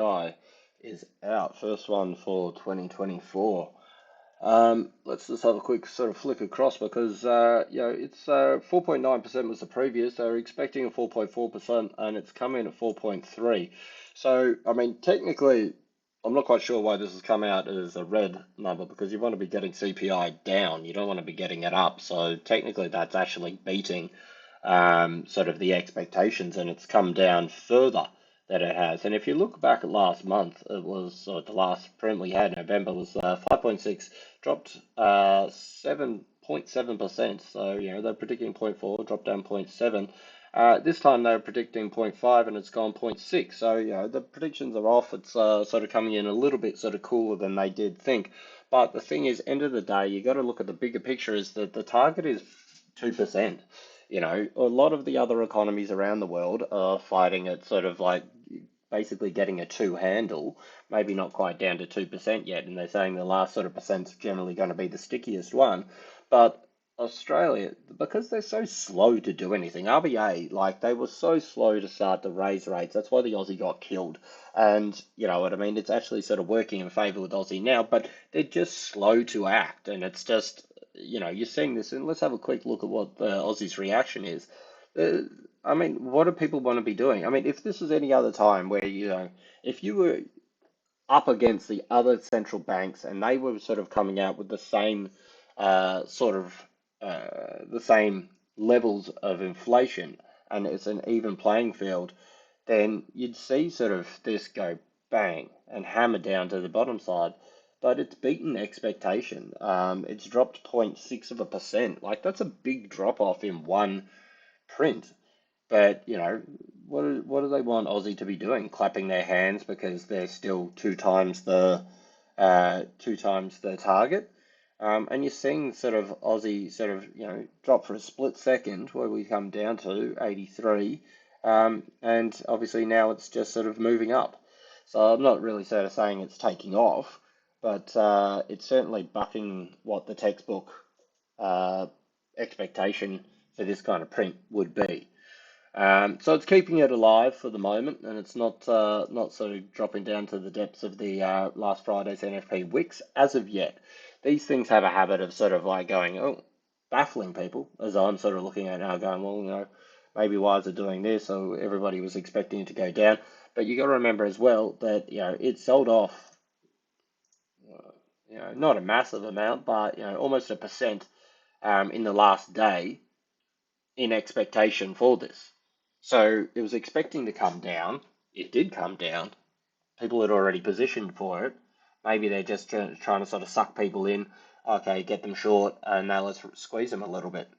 CPI is out. First one for 2024. Let's just have a quick sort of flick across because it's 4.9% was the previous. They were expecting a 4.4% and it's come in at 4.3. So I mean, technically, I'm not quite sure why this has come out as a red number because you want to be getting CPI down. You don't want to be getting it up. So technically, that's actually beating sort of the expectations, and it's come down further that it has. And if you look back at last month, it was the last print we had, November, was 5.6, dropped 7.7%. So, they're predicting zero point 0.4, dropped down 0.7. This time they were predicting zero point 0.5 and it's gone 0.6. So, the predictions are off. It's sort of coming in a little bit sort of cooler than they did think. But the thing is, end of the day, you got to look at the bigger picture is that the target is 2%. A lot of the other economies around the world are fighting at sort of like basically getting a two handle, maybe not quite down to 2% yet, and they're saying the last sort of percent's generally going to be the stickiest one. But Australia, because they're so slow to do anything, RBA, like they were so slow to start to raise rates, that's why the Aussie got killed. And you know what I mean? It's actually sort of working in favour with Aussie now, but they're just slow to act, and it's just, you're seeing this, and let's have a quick look at what the Aussie's reaction is. Uh, I mean, what do people want to be doing? I mean, if this was any other time where, if you were up against the other central banks and they were sort of coming out with the same sort of the same levels of inflation and it's an even playing field, then you'd see sort of this go bang and hammer down to the bottom side. But it's beaten expectation. It's dropped 0.6%. Like that's a big drop off in one print. But what do they want Aussie to be doing? Clapping their hands because they're still two times the target. And you're seeing sort of Aussie sort of drop for a split second where we come down to 83, and obviously now it's just sort of moving up. So I'm not really sort of saying it's taking off, but it's certainly bucking what the textbook uh, expectation for this kind of print would be. So it's keeping it alive for the moment, and it's not sort of dropping down to the depths of the last Friday's NFP wicks as of yet. These things have a habit of sort of like going, oh, baffling people, as I'm sort of looking at now, going, well, maybe why is it doing this? So everybody was expecting it to go down, but you got to remember as well that it sold off, not a massive amount, but almost a percent in the last day in expectation for this. So it was expecting to come down. It did come down. People had already positioned for it. Maybe they're just trying to sort of suck people in. Okay, get them short, and now let's squeeze them a little bit.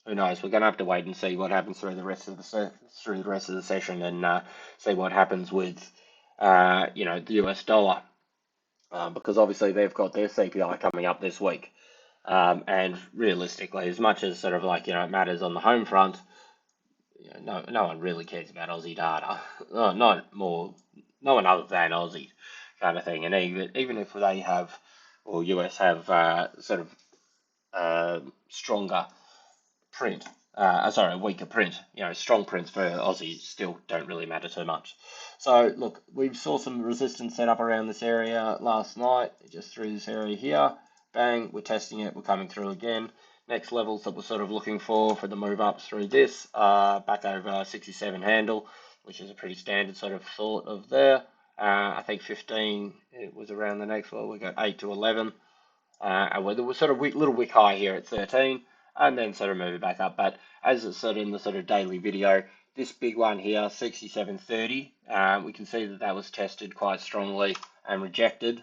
Who knows? We're going to have to wait and see what happens through the rest of the session, and see what happens with the US dollar, because obviously they've got their CPI coming up this week. And realistically, as much as sort of like it matters on the home front, no one really cares about Aussie data. Not more, no one other than Aussie kind of thing. And even if they have, or US have sort of stronger print, sorry, a weaker print, strong prints for Aussie still don't really matter too much. So look, we saw some resistance set up around this area last night, just through this area here. Bang, we're testing it, we're coming through again. Next levels that we're sort of looking for the move up through this, back over 67 handle, which is a pretty standard sort of thought of there. I think 15, it was around the next level. We got 8 to 11. And there was sort of little wick high here at 13, and then sort of move it back up. But as it's said in the sort of daily video, this big one here, 67.30, we can see that was tested quite strongly and rejected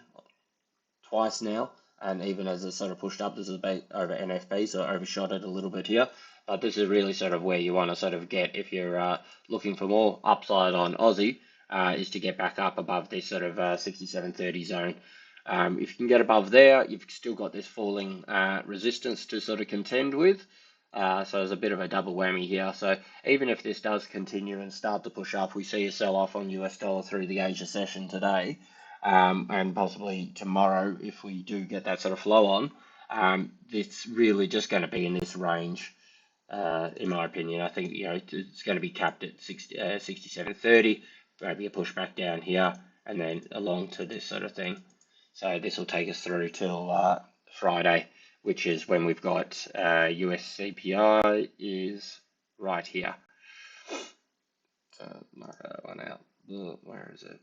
twice now. And even as it sort of pushed up, this is a bit over NFP, so overshot it a little bit here. But this is really sort of where you want to sort of get if you're looking for more upside on Aussie, is to get back up above this sort of 67.30 zone. If you can get above there, you've still got this falling resistance to sort of contend with. So there's a bit of a double whammy here. So even if this does continue and start to push up, we see a sell-off on US dollar through the Asia session today. And possibly tomorrow, if we do get that sort of flow on, it's really just going to be in this range, in my opinion. I think it's going to be capped at 67.30, maybe a push back down here, and then along to this sort of thing. So this will take us through till Friday, which is when we've got US CPI is right here. So mark that one out. Where is it?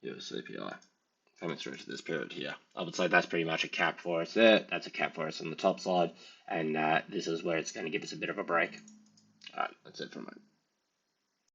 US CPI coming through to this period here. I would say that's pretty much a cap for us there. That's a cap for us on the top side, and this is where it's going to give us a bit of a break. All right, that's it from me.